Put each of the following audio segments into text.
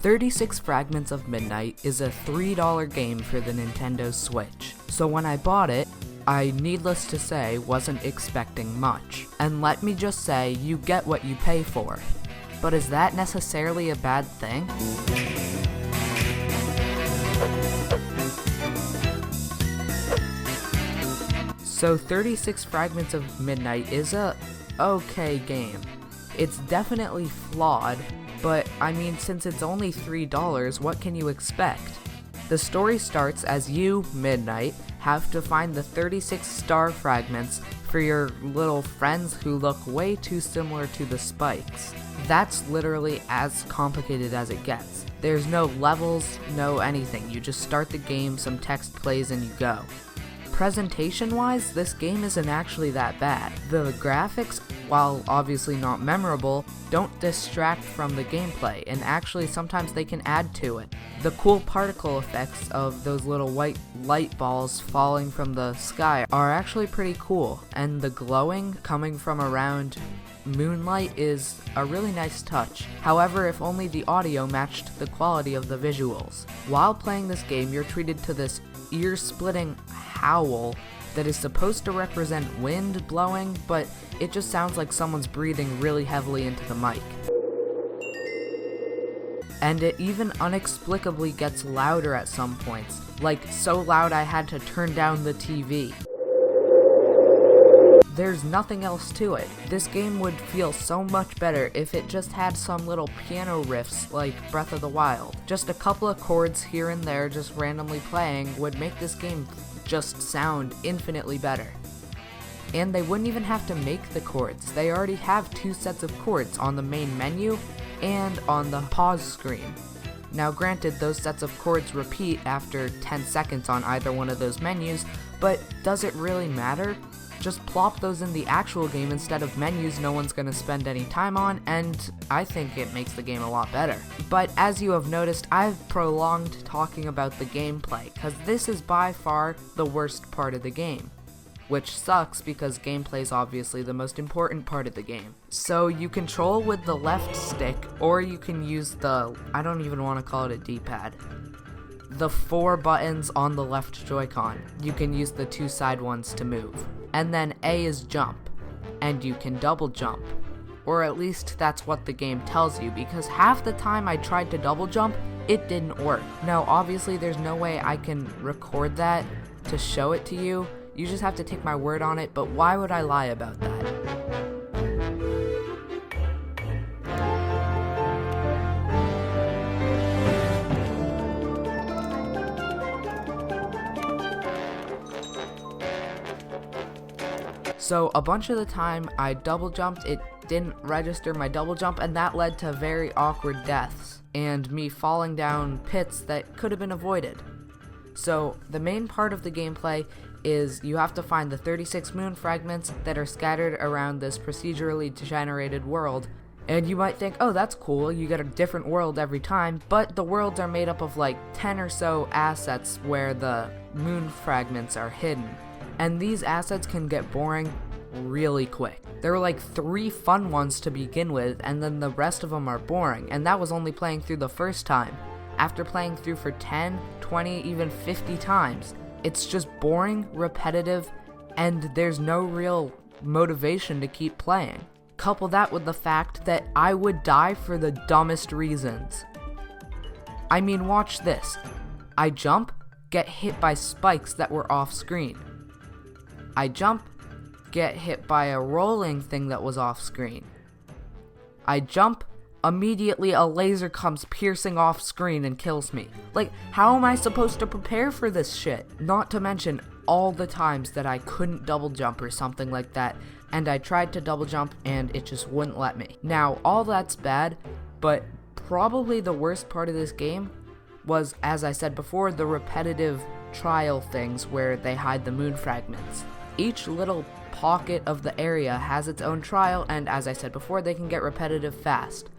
36 Fragments of Midnight is a $3 game for the Nintendo Switch, so when I bought it, I, needless to say, wasn't expecting much. And let me just say, you get what you pay for. But is that necessarily a bad thing? So 36 Fragments of Midnight is a okay game. It's definitely flawed, but I mean, since it's only $3, what can you expect? The story starts as you, Midnight, have to find the 36 star fragments for your little friends who look way too similar to the spikes. That's literally as complicated as it gets. There's no levels, no anything. You just start the game, some text plays, and you go. Presentation-wise, this game isn't actually that bad. The graphics, while obviously not memorable, don't distract from the gameplay, and actually sometimes they can add to it. The cool particle effects of those little white light balls falling from the sky are actually pretty cool, and the glowing coming from around moonlight is a really nice touch. However, if only the audio matched the quality of the visuals. While playing this game, you're treated to this ear-splitting howl that is supposed to represent wind blowing, but it just sounds like someone's breathing really heavily into the mic. And it even inexplicably gets louder at some points, like so loud I had to turn down the TV. There's nothing else to it. This game would feel so much better if it just had some little piano riffs like Breath of the Wild. Just a couple of chords here and there just randomly playing would make this game just sound infinitely better. And they wouldn't even have to make the chords. They already have 2 sets of chords on the main menu and on the pause screen. Now granted, those sets of chords repeat after 10 seconds on either one of those menus, but does it really matter? Just plop those in the actual game instead of menus no one's gonna spend any time on, and I think it makes the game a lot better. But as you have noticed, I've prolonged talking about the gameplay, cause this is by far the worst part of the game. Which sucks because gameplay is obviously the most important part of the game. So you control with the left stick, or you can use the, I don't even want to call it a D-pad. The 4 buttons on the left Joy-Con. You can use the 2 side ones to move. And then A is jump, and you can double jump. Or at least that's what the game tells you, because half the time I tried to double jump, it didn't work. Now obviously there's no way I can record that to show it to you. You just have to take my word on it, but why would I lie about that? So a bunch of the time I double jumped, it didn't register my double jump, and that led to very awkward deaths and me falling down pits that could have been avoided. So the main part of the gameplay is you have to find the 36 moon fragments that are scattered around this procedurally generated world. And you might think, oh, that's cool, you get a different world every time, but the worlds are made up of like 10 or so assets where the moon fragments are hidden. And these assets can get boring really quick. There were like 3 fun ones to begin with, and then the rest of them are boring, and that was only playing through the first time. After playing through for 10, 20, even 50 times, it's just boring, repetitive, and there's no real motivation to keep playing. Couple that with the fact that I would die for the dumbest reasons. I mean, watch this. I jump, get hit by spikes that were off screen. I jump, get hit by a rolling thing that was off screen. I jump, immediately a laser comes piercing off screen and kills me. Like, how am I supposed to prepare for this shit? Not to mention all the times that I couldn't double jump or something like that, and I tried to double jump and it just wouldn't let me. Now, all that's bad, but probably the worst part of this game was, as I said before, the repetitive trial things where they hide the moon fragments. Each little pocket of the area has its own trial, and as I said before, they can get repetitive fast.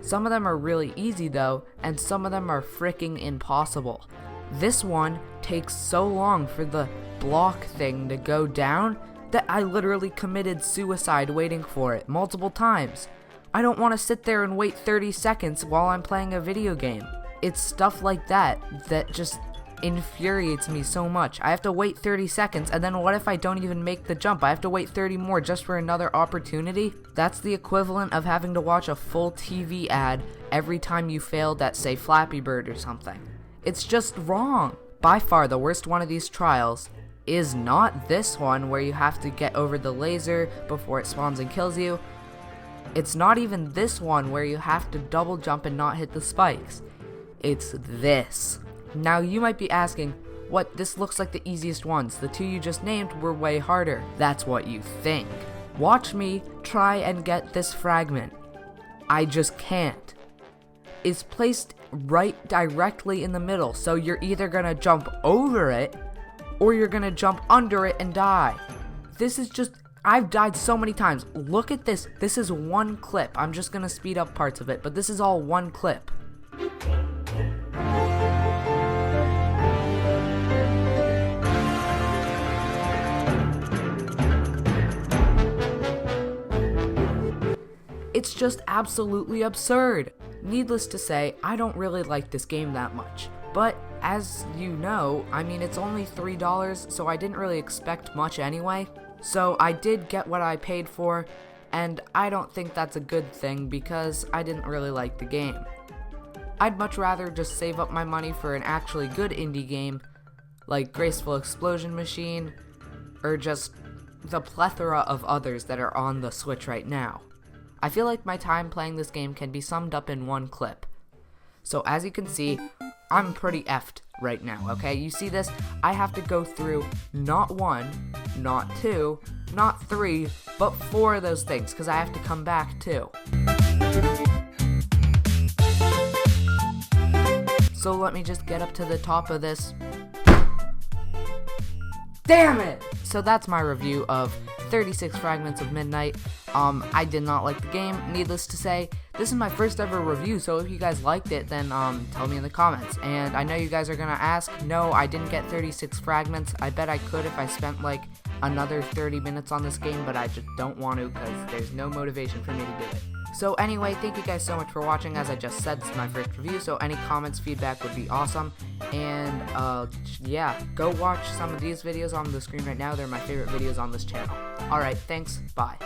Some of them are really easy though, and some of them are freaking impossible. This one takes so long for the block thing to go down that I literally committed suicide waiting for it multiple times. I don't want to sit there and wait 30 seconds while I'm playing a video game. It's stuff like that that just infuriates me so much. I have to wait 30 seconds, and then what if I don't even make the jump? I have to wait 30 more just for another opportunity? That's the equivalent of having to watch a full TV ad every time you failed at, say, Flappy Bird or something. It's just wrong. By far the worst one of these trials is not this one where you have to get over the laser before it spawns and kills you. It's not even this one where you have to double jump and not hit the spikes. It's this. Now you might be asking, what, this looks like the easiest ones. The two you just named were way harder. That's what you think. Watch me try and get this fragment. I just can't. It's placed right directly in the middle, so you're either gonna jump over it or you're gonna jump under it and die. This is just, I've died so many times. Look at this. This is one clip. I'm just gonna speed up parts of it, but this is all one clip. It's just absolutely absurd. Needless to say, I don't really like this game that much. But, as you know, I mean, it's only $3, so I didn't really expect much anyway. So I did get what I paid for, and I don't think that's a good thing because I didn't really like the game. I'd much rather just save up my money for an actually good indie game, like Graceful Explosion Machine, or just the plethora of others that are on the Switch right now. I feel like my time playing this game can be summed up in one clip. So as you can see, I'm pretty effed right now, okay? You see this? I have to go through not one, not two, not three, but 4 of those things, because I have to come back too. So let me just get up to the top of this. Damn it! So that's my review of 36 Fragments of Midnight. I did not like the game, needless to say. This is my first ever review, so if you guys liked it, then tell me in the comments. And I know you guys are gonna ask, no, I didn't get 36 fragments. I bet I could if I spent like another 30 minutes on this game, but I just don't want to because there's no motivation for me to do it. So anyway, thank you guys so much for watching. As I just said, this is my first review, so any comments, feedback would be awesome. And yeah, go watch some of these videos on the screen right now. They're my favorite videos on this channel. Alright, thanks, bye.